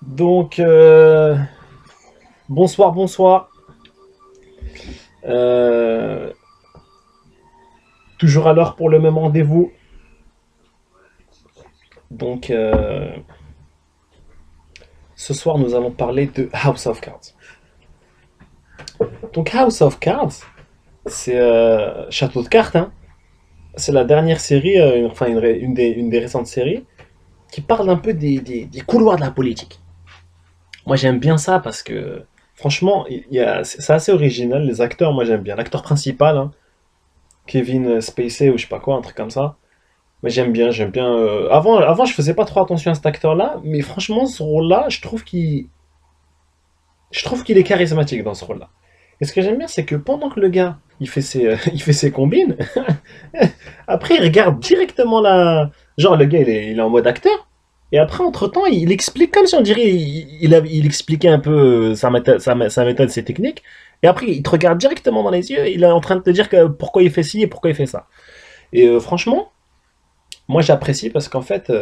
Donc, bonsoir, bonsoir. Euh, Toujours à l'heure pour le même rendez-vous. Donc, ce soir, nous allons parler de House of Cards. Donc, House of Cards, c'est Château de cartes, hein. C'est la dernière série, enfin une des récentes séries, qui parle un peu des couloirs de la politique. Moi, j'aime bien ça parce que, franchement, c'est assez original. Les acteurs, moi, j'aime bien. L'acteur principal, hein, Kevin Spacey ou je sais pas quoi, un truc comme ça. Mais j'aime bien, j'aime bien. Avant, je faisais pas trop attention à cet acteur-là, mais franchement, ce rôle-là, je trouve qu'il est charismatique dans ce rôle-là. Et ce que j'aime bien, c'est que pendant que le gars, il fait ses combines, après, il regarde directement la. Genre, le gars, il est en mode acteur. Et après, entre-temps, il explique comme si on dirait, il expliquait un peu sa méthode, ses techniques. Et après, il te regarde directement dans les yeux, il est en train de te dire que pourquoi il fait ci et pourquoi il fait ça. Et franchement, moi j'apprécie parce qu'en fait,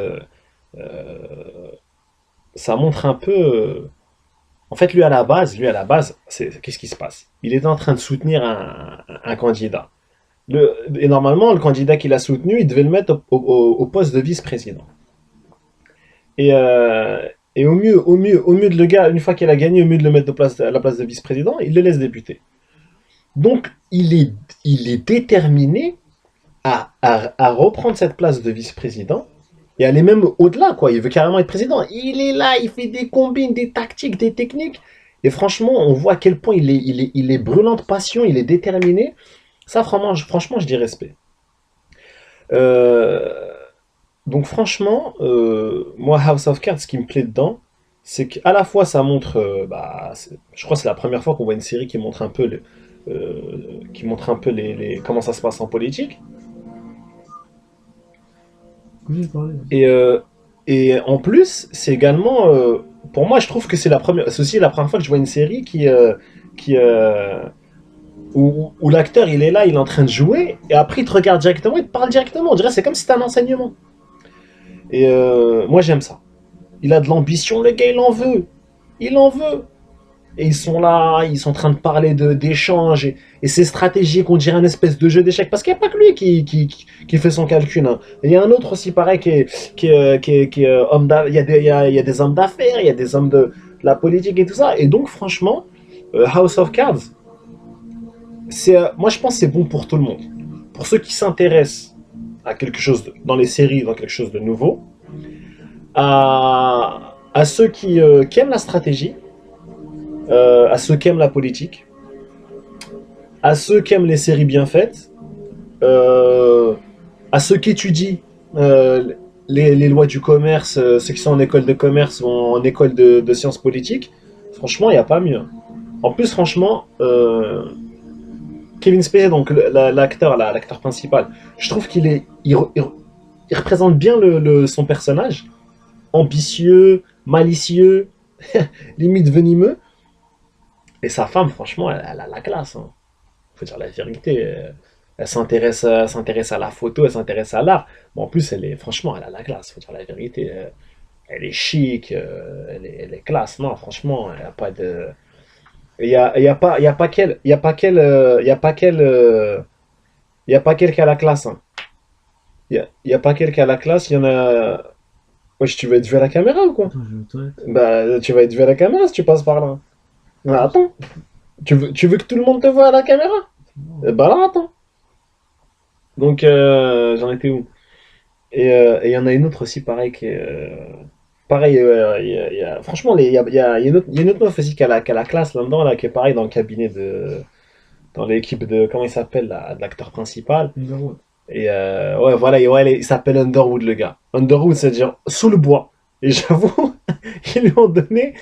ça montre un peu. En fait, lui à la base, qu'est-ce qui se passe? Il était en train de soutenir un candidat. Et normalement, le candidat qu'il a soutenu, il devait le mettre au poste de vice-président. Et, au mieux de le gars, une fois qu'il a gagné, au mieux de le mettre à la place de vice-président, il le laisse débuter. Donc, il est déterminé à reprendre cette place de vice-président et aller même au-delà, quoi. Il veut carrément être président. Il est là, il fait des combines, des tactiques, des techniques. Et franchement, on voit à quel point il est brûlant de passion, il est déterminé. Ça, franchement, je dis respect. Euh, donc, franchement, moi, House of Cards, ce qui me plaît dedans, c'est qu'à la fois, ça montre. Je crois que c'est la première fois qu'on voit une série qui montre un peu, qui montre un peu comment ça se passe en politique. Oui, parlez. Et, et en plus, c'est également, pour moi, je trouve que c'est aussi la première fois que je vois une série qui, où l'acteur il est là, il est en train de jouer, et après il te regarde directement, il te parle directement. On dirait que c'est comme si c'était un enseignement. Et moi j'aime ça. Il a de l'ambition, le gars il en veut. Et ils sont là, ils sont en train de parler d'échanges et c'est stratégique, on dirait un espèce de jeu d'échecs. Parce qu'il n'y a pas que lui qui fait son calcul, hein. Il y a un autre aussi pareil qui est homme il y a il y a des hommes d'affaires, il y a des hommes de la politique et tout ça. Et donc franchement, House of Cards, moi je pense que c'est bon pour tout le monde. Pour ceux qui s'intéressent à quelque chose dans les séries, dans quelque chose de nouveau, à ceux qui aiment la stratégie, à ceux qui aiment la politique, à ceux qui aiment les séries bien faites, euh, à ceux qui étudient les lois du commerce, ceux qui sont en école de commerce ou en école de sciences politiques, franchement, il n'y a pas mieux. En plus, franchement, Kevin Spacey, donc l'acteur principal, je trouve il représente bien son personnage, ambitieux, malicieux, limite venimeux. Et sa femme, franchement, elle a la classe, hein. Faut dire la vérité. Elle s'intéresse à la photo, elle s'intéresse à l'art. Bon, en plus, franchement, elle a la classe. Faut dire la vérité. Elle est chic, elle est classe. Non, franchement, il n'y a pas de, il y a pas qu'elle, il y a pas qu'elle, il y a pas qu'elle, il y a pas qu'elle qui a la classe, hein. Il y a pas qu'elle qui a la classe. Il y en a. Wesh, tu veux être vu à la caméra ou quoi? Attends, je vais aux toilettes. Bah, tu vas être vu à la caméra si tu passes par là. Ah, attends, tu veux que tout le monde te voit à la caméra? Eh Non. bah là, attends. Donc, j'en étais où? Et il y en a une autre aussi, pareil, qui est. Pareil, franchement, il y a une autre meuf aussi qui a la classe là-dedans, là, qui est pareil dans le cabinet de. Dans l'équipe de. Comment il s'appelle, là, de l'acteur principal. Underwood. Et ouais, voilà, il s'appelle Underwood, le gars. Underwood, c'est-à-dire sous le bois. Et j'avoue, ils lui ont donné,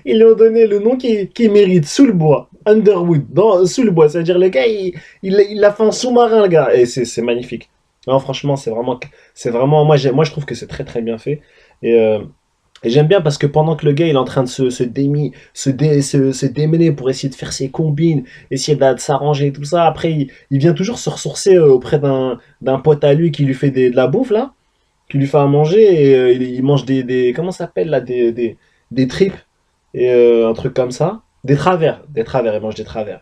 ils lui ont donné le nom qui mérite, sous le bois. Underwood, sous le bois. C'est-à-dire, le gars, il l'a fait en sous-marin, le gars. Et c'est magnifique. Non, franchement, moi, moi, je trouve que c'est très, très bien fait. Et, euh, et j'aime bien parce que pendant que le gars il est en train de se démêler pour essayer de faire ses combines, essayer de s'arranger et tout ça, après il vient toujours se ressourcer auprès d'un pote à lui qui lui fait de la bouffe là, qui lui fait à manger et il mange comment ça s'appelle là, des tripes et un truc comme ça. Des travers, il mange des travers.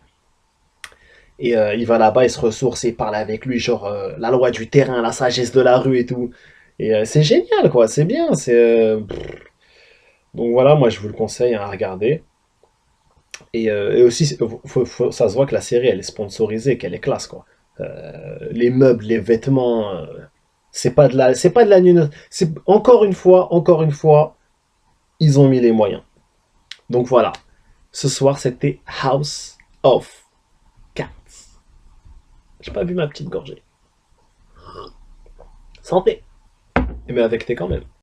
Et il va là-bas, il se ressource et il parle avec lui, genre la loi du terrain, la sagesse de la rue et tout. Et c'est génial, quoi, c'est bien. Donc voilà, moi je vous le conseille hein, à regarder. Et aussi, ça se voit que la série, elle est sponsorisée, qu'elle est classe, quoi. Les meubles, les vêtements, c'est pas de la nuit. C'est encore une fois, ils ont mis les moyens. Donc voilà. Ce soir, c'était House of Cats. J'ai pas bu ma petite gorgée. Santé! Mais avec thé quand même.